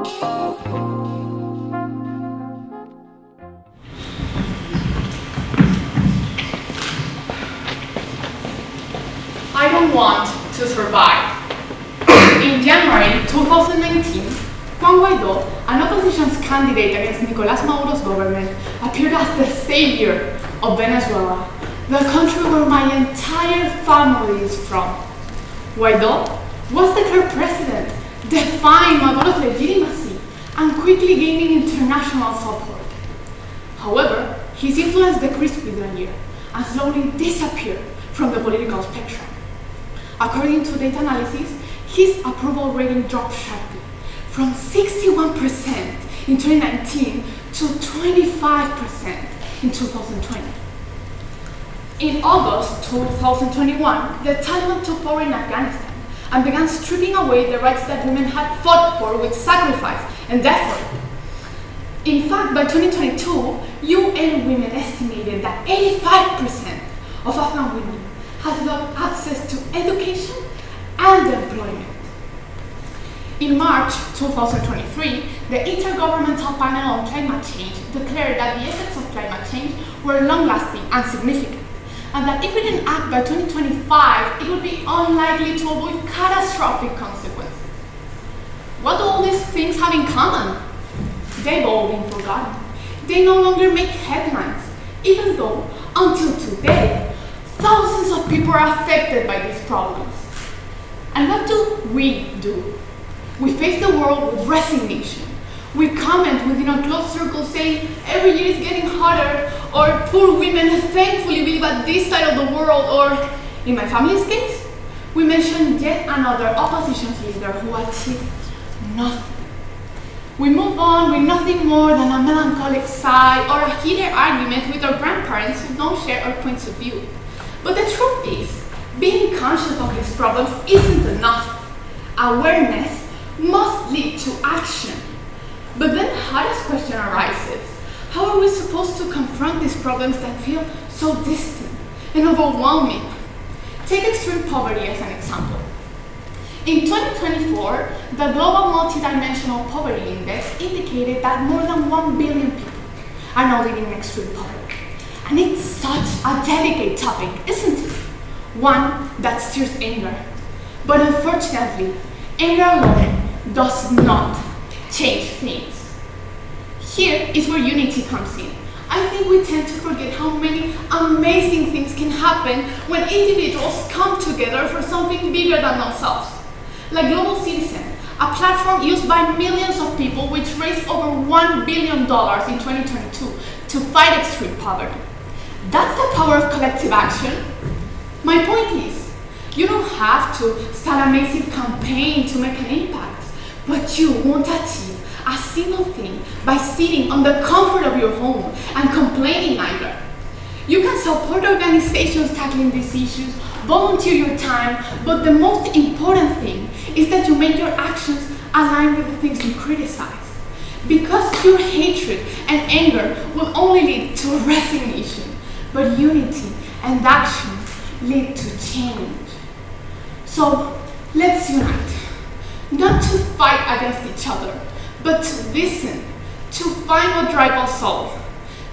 I don't want to survive. In January 2019, Juan Guaidó, an opposition's candidate against Nicolás Maduro's government, appeared as the savior of Venezuela, the country where my entire family is from. Guaidó was declared president, defying Maduro's legitimacy and quickly gaining international support. However, his influence decreased within a year and slowly disappeared from the political spectrum. According to data analysis, his approval rating dropped sharply from 61% in 2019 to 25% in 2020. In August 2021, the Taliban took power in Afghanistan and began stripping away the rights that women had fought for with sacrifice and effort. In fact, by 2022, UN Women estimated that 85% of Afghan women had lost access to education and employment. In March 2023, the Intergovernmental Panel on Climate Change declared that the effects of climate change were long-lasting and significant, and that if we didn't act by 2025, it would be unlikely to avoid catastrophic consequences. What do all these things have in common? They've all been forgotten. They no longer make headlines, even though, until today, thousands of people are affected by these problems. And what do? We face the world with resignation. We comment within our close circle saying every year is getting hotter, or poor women thankfully live at this side of the world, or in my family's case, we mention yet another opposition leader who achieved nothing. We move on with nothing more than a melancholic sigh or a heated argument with our grandparents who don't share our points of view. But the truth is, being conscious of these problems isn't enough. Awareness must lead to action. But then the hardest question arises: how are we supposed to confront these problems that feel so distant and overwhelming? Take extreme poverty as an example. In 2024, the Global Multidimensional Poverty Index indicated that more than 1 billion people are now living in extreme poverty. And it's such a delicate topic, isn't it? One that stirs anger. But unfortunately, anger alone does not change things. Here is where unity comes in. I think we tend to forget how many amazing things can happen when individuals come together for something bigger than themselves. Like Global Citizen, a platform used by millions of people which raised over $1 billion in 2022 to fight extreme poverty. That's the power of collective action. My point is, you don't have to start a massive campaign to make an impact, but you won't achieve a single thing by sitting on the comfort of your home and complaining either. You can support organizations tackling these issues, volunteer your time, but the most important thing is that you make your actions align with the things you criticize. Because your hatred and anger will only lead to resignation, but unity and action lead to change. So let's unite, not to fight against each other, but to listen, to find what drives us all.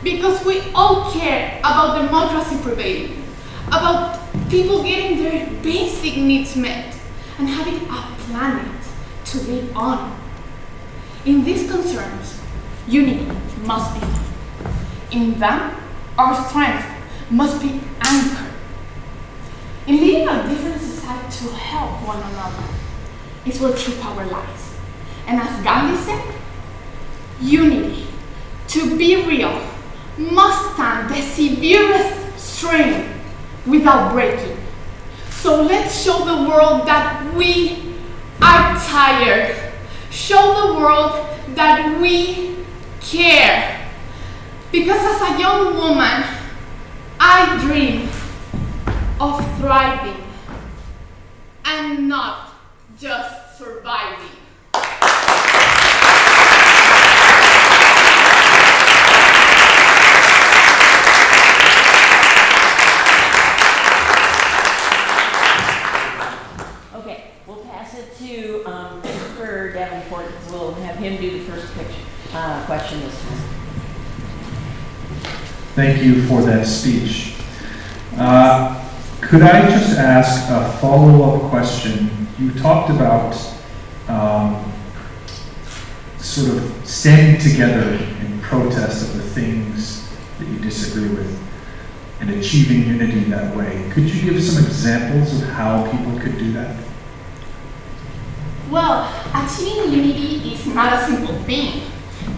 Because we all care about democracy prevailing, about people getting their basic needs met, and having a planet to live on. In these concerns, unity must be found. In them, our strength must be anchored. In leading a different society to help one another is where true power lies. And as Gandhi said, unity, to be real, must stand the severest strain without breaking. So let's show the world that we are tired. Show the world that we care. Because as a young woman, I dream of thriving and not just surviving. Okay, we'll pass it to Christopher Davenport. We'll have him do the first question this time. Thank you for that speech. Could I just ask a follow-up question? You talked about sort of standing together in protest of the things that you disagree with and achieving unity that way. Could you give some examples of how people could do that? Well, achieving unity is not a simple thing,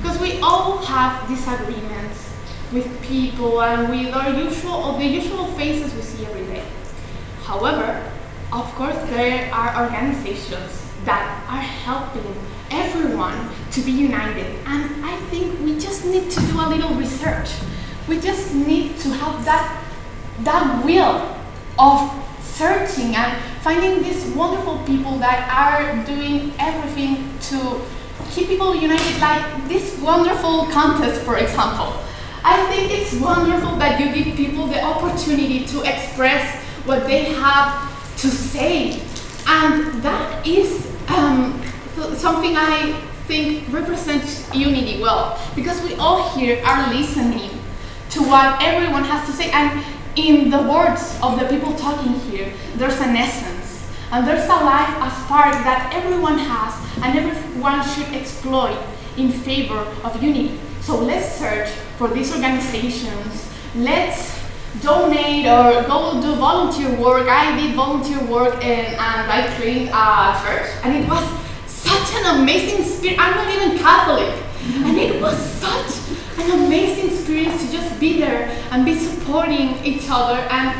because we all have disagreements with people and with the usual faces we see every day. However, of course, there are organizations that are helping everyone to be united, and I think we just need to do a little research. We just need to have that will of searching and finding these wonderful people that are doing everything to keep people united, like this wonderful contest, for example. I think it's wonderful that you give people the opportunity to express what they have to say, and that is something I think represents unity well, because we all here are listening to what everyone has to say, and in the words of the people talking here, there's an essence, and there's a life, a spark that everyone has, and everyone should exploit in favor of unity. So let's search for these organizations, let's donate or go do volunteer work. I did volunteer work and I cleaned a church, and it was such an amazing spirit. I'm not even Catholic, and it was such an amazing experience to just be there and be supporting each other and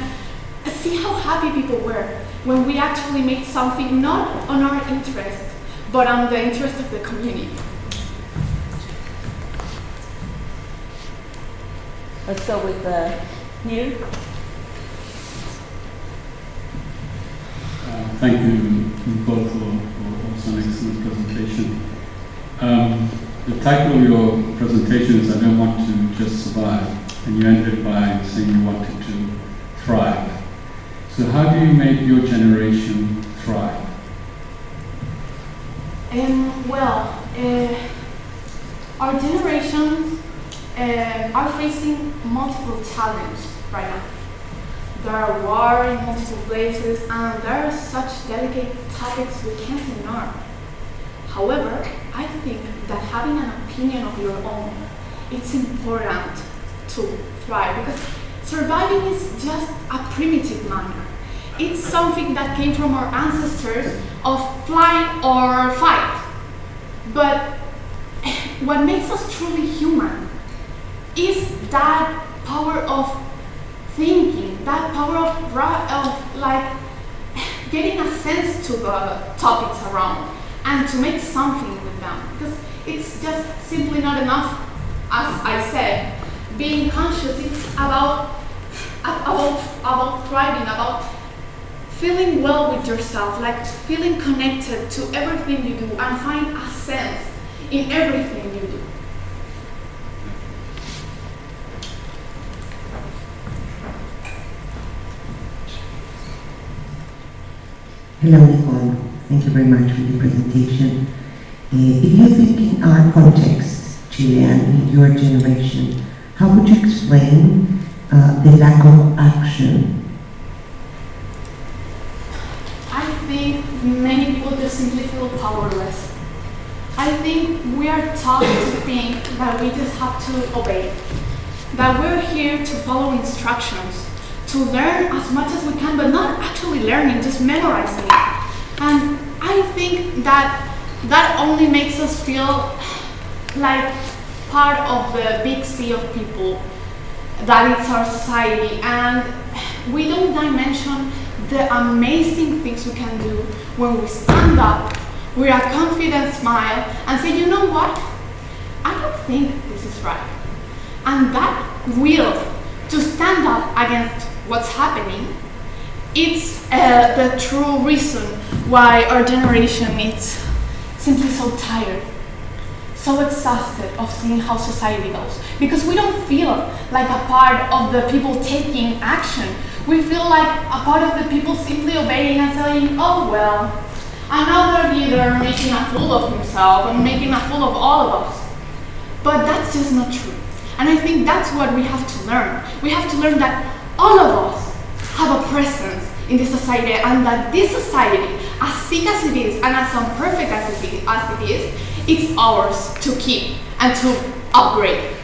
see how happy people were when we actually made something not on our interest, but on the interest of the community. Let's go with Hugh. Thank you both for also an excellent presentation. The title of your presentation is I Don't Want to Just Survive, and you ended by saying you wanted to thrive. So how do you make your generation thrive? Our generations are facing multiple challenges right now. There are wars in multiple places, and there are such delicate topics we can't ignore. However, I think that having an opinion of your own, it's important to thrive, because surviving is just a primitive manner. It's something that came from our ancestors of flight or fight. But what makes us truly human is that power of thinking, that power of like getting a sense to the topics around and to make something with them. Because it's just simply not enough, as I said, being conscious. It's about thriving, about feeling well with yourself, like feeling connected to everything you do and find a sense in everything you do. Hello, Nicole. Thank you very much for the presentation. If you think in our context, Chile, and in your generation, how would you explain the lack of action? I think many people just simply feel powerless. I think we are taught to think that we just have to obey, that we're here to follow instructions, to learn as much as we can, but not actually learning, just memorizing it. And I think that only makes us feel like part of the big sea of people that is our society, and we don't dimension the amazing things we can do when we stand up with a confident smile and say, you know what, I don't think this is right. And that will to stand up against what's happening, it's the true reason why our generation is simply so tired, so exhausted of seeing how society goes. Because we don't feel like a part of the people taking action. We feel like a part of the people simply obeying and saying, oh well, Another leader making a fool of himself and making a fool of all of us. But that's just not true. And I think that's what we have to learn. We have to learn that all of us have a presence in this society, and that this society, as sick as it is and as imperfect as it is, it's ours to keep and to upgrade.